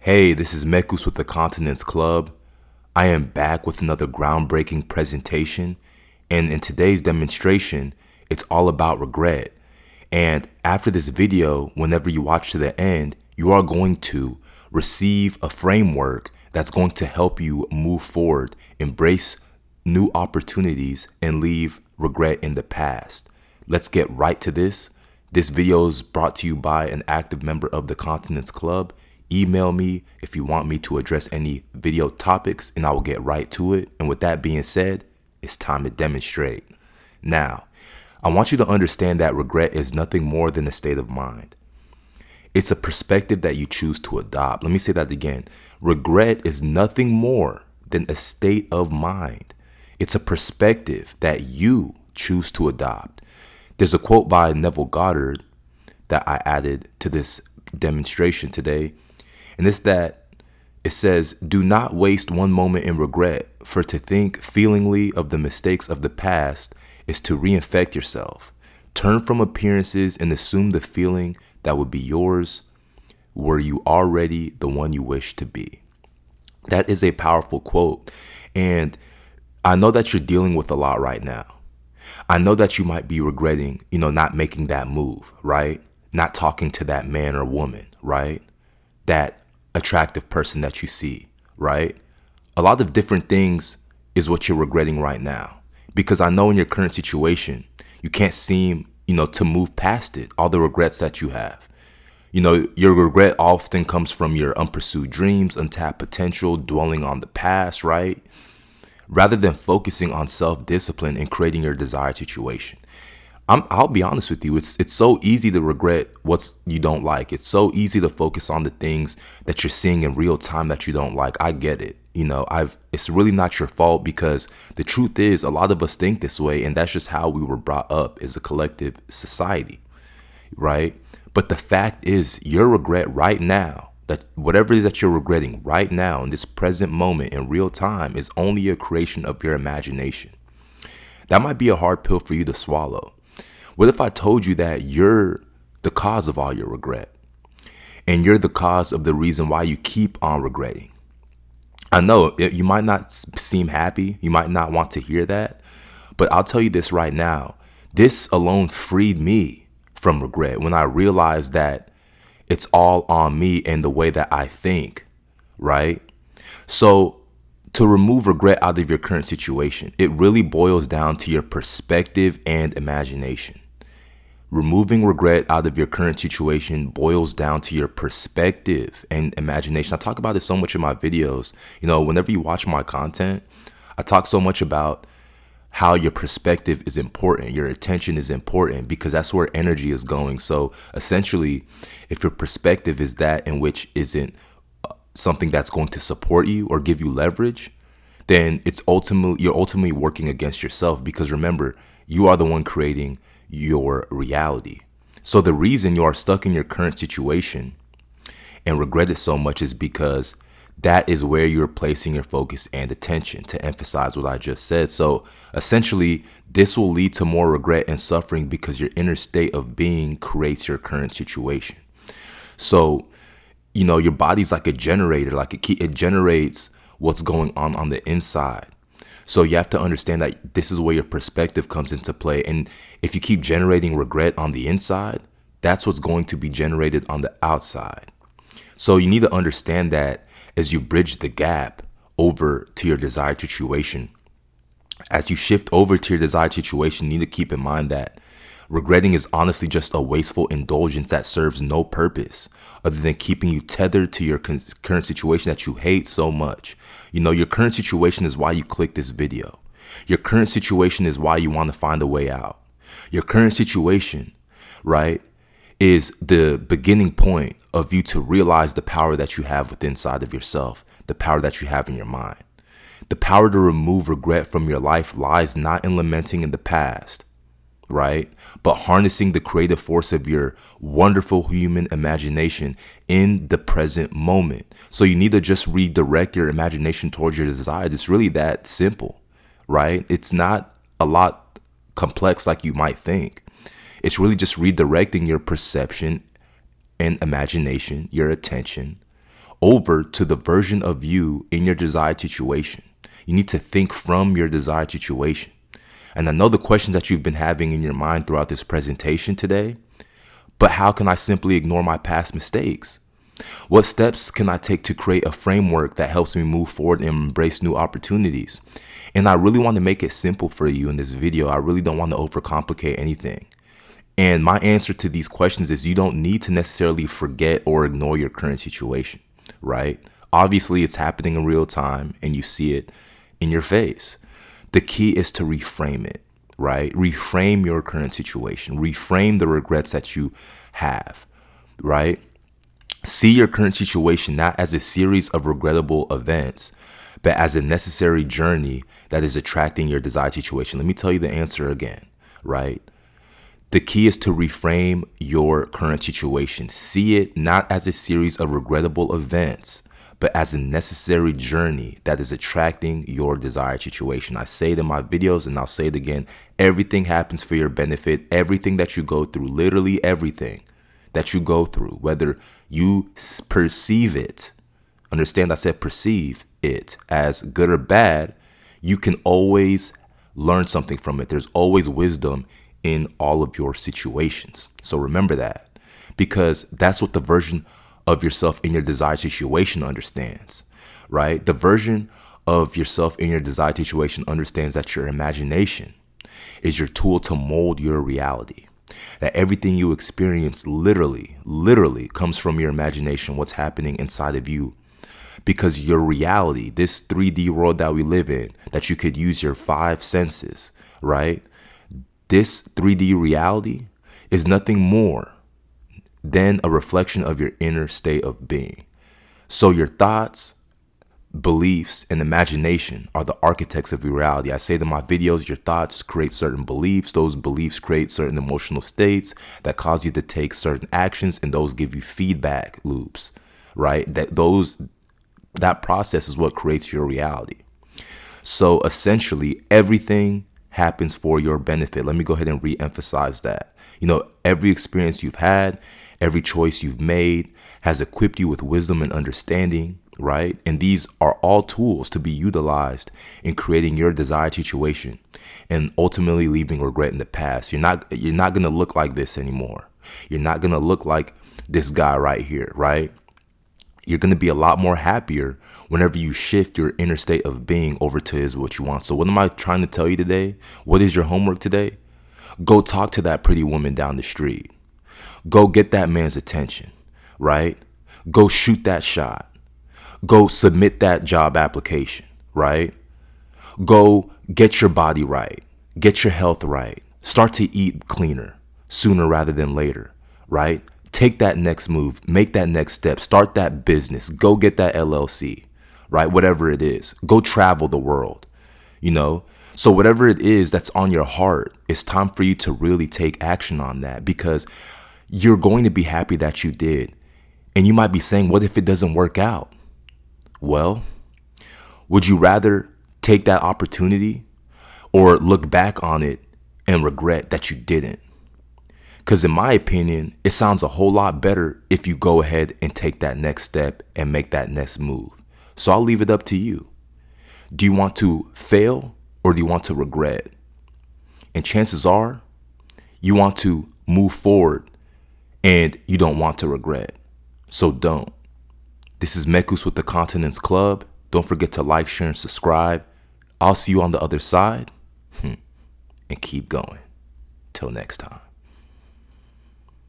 Hey, this is Mekus with the Continence Club. I am back with another groundbreaking presentation, and in today's demonstration, it's all about regret. And after this video, whenever you watch to the end, you are going to receive a framework that's going to help you move forward, embrace new opportunities, and leave regret in the past. Let's get right to this. This video is brought to you by an active member of the Continence Club. Email me if you want me to address any video topics and I will get right to it. And with that being said, it's time to demonstrate. Now, I want you to understand that regret is nothing more than a state of mind. It's a perspective that you choose to adopt. Let me say that again. Regret is nothing more than a state of mind. It's a perspective that you choose to adopt. There's a quote by Neville Goddard that I added to this demonstration today. And it's that it says, do not waste one moment in regret, for to think feelingly of the mistakes of the past is to reinfect yourself. Turn from appearances and assume the feeling that would be yours were you already the one you wish to be. That is a powerful quote. And I know that you're dealing with a lot right now. I know that you might be regretting, not making that move, right? Not talking to that man or woman, right? That attractive person that you see, right? A lot of different things is what you're regretting right now. Because I know in your current situation, you can't seem, to move past it, all the regrets that you have. Your regret often comes from your unpursued dreams, untapped potential, dwelling on the past, right? Rather than focusing on self-discipline and creating your desired situation. I'll be honest with you. It's so easy to regret what you don't like. It's so easy to focus on the things that you're seeing in real time that you don't like. I get it. It's really not your fault, because the truth is a lot of us think this way, and that's just how we were brought up as a collective society, right? But the fact is, your regret right now, that whatever it is that you're regretting right now in this present moment in real time, is only a creation of your imagination. That might be a hard pill for you to swallow. What if I told you that you're the cause of all your regret, and you're the cause of the reason why you keep on regretting? I know you might not seem happy. You might not want to hear that, but I'll tell you this right now. This alone freed me from regret when I realized that it's all on me and the way that I think, right? So to remove regret out of your current situation, it really boils down to your perspective and imagination. Removing regret out of your current situation boils down to your perspective and imagination. I talk about this so much in my videos. Whenever you watch my content, I talk so much about how your perspective is important. Your attention is important, because that's where energy is going. So essentially, if your perspective is that in which isn't something that's going to support you or give you leverage, then you're ultimately working against yourself, because remember, you are the one creating your reality. So the reason you are stuck in your current situation and regret it so much is because that is where you're placing your focus and attention, to emphasize what I just said. So essentially, this will lead to more regret and suffering, because your inner state of being creates your current situation. So, your body's like a generator, it generates what's going on the inside. So you have to understand that this is where your perspective comes into play. And if you keep generating regret on the inside, that's what's going to be generated on the outside. So you need to understand that as you bridge the gap over to your desired situation, as you shift over to your desired situation, you need to keep in mind that regretting is honestly just a wasteful indulgence that serves no purpose other than keeping you tethered to your current situation that you hate so much. Your current situation is why you click this video. Your current situation is why you want to find a way out. Your current situation, right, is the beginning point of you to realize the power that you have within inside of yourself, the power that you have in your mind. The power to remove regret from your life lies not in lamenting in the past, right, but harnessing the creative force of your wonderful human imagination in the present moment. So you need to just redirect your imagination towards your desires. It's really that simple, right? It's not a lot complex like you might think. It's really just redirecting your perception and imagination, your attention, over to the version of you in your desired situation. You need to think from your desired situation. And I know the questions that you've been having in your mind throughout this presentation today, but how can I simply ignore my past mistakes? What steps can I take to create a framework that helps me move forward and embrace new opportunities? And I really want to make it simple for you in this video. I really don't want to overcomplicate anything. And my answer to these questions is you don't need to necessarily forget or ignore your current situation, right? Obviously, it's happening in real time and you see it in your face. The key is to reframe it, right? Reframe your current situation. Reframe the regrets that you have, right? See your current situation not as a series of regrettable events, but as a necessary journey that is attracting your desired situation. Let me tell you the answer again, right? The key is to reframe your current situation. See it not as a series of regrettable events, but as a necessary journey that is attracting your desired situation. I say it in my videos and I'll say it again. Everything happens for your benefit. Everything that you go through, literally everything that you go through, whether you perceive it, understand I said perceive it as good or bad, you can always learn something from it. There's always wisdom in all of your situations. So remember that, because that's what the version of yourself in your desired situation understands, right? The version of yourself in your desired situation understands that your imagination is your tool to mold your reality. That everything you experience literally comes from your imagination, what's happening inside of you. Because your reality, this 3D world that we live in, that you could use your 5 senses, right? This 3D reality is nothing more than a reflection of your inner state of being. So your thoughts, beliefs, and imagination are the architects of your reality. I say in my videos, your thoughts create certain beliefs. Those beliefs create certain emotional states that cause you to take certain actions, and those give you feedback loops, right? That process is what creates your reality. So essentially, everything happens for your benefit. Let me go ahead and re-emphasize that. You know, every experience you've had, every choice you've made has equipped you with wisdom and understanding, right? And these are all tools to be utilized in creating your desired situation and ultimately leaving regret in the past. You're not going to look like this anymore. You're not going to look like this guy right here, right? You're going to be a lot more happier whenever you shift your inner state of being over to is what you want. So what am I trying to tell you today? What is your homework today? Go talk to that pretty woman down the street. Go get that man's attention, right? Go shoot that shot. Go submit that job application, right? Go get your body right. Get your health right. Start to eat cleaner sooner rather than later, right? Take that next move, make that next step, start that business, go get that LLC, right? Whatever it is, go travel the world, you know? So whatever it is that's on your heart, it's time for you to really take action on that, because you're going to be happy that you did. And you might be saying, what if it doesn't work out? Well, would you rather take that opportunity or look back on it and regret that you didn't? Because in my opinion, it sounds a whole lot better if you go ahead and take that next step and make that next move. So I'll leave it up to you. Do you want to fail or do you want to regret? And chances are you want to move forward and you don't want to regret. So don't. This is Mekus with the Continence Club. Don't forget to like, share, and subscribe. I'll see you on the other side. And keep going. Till next time.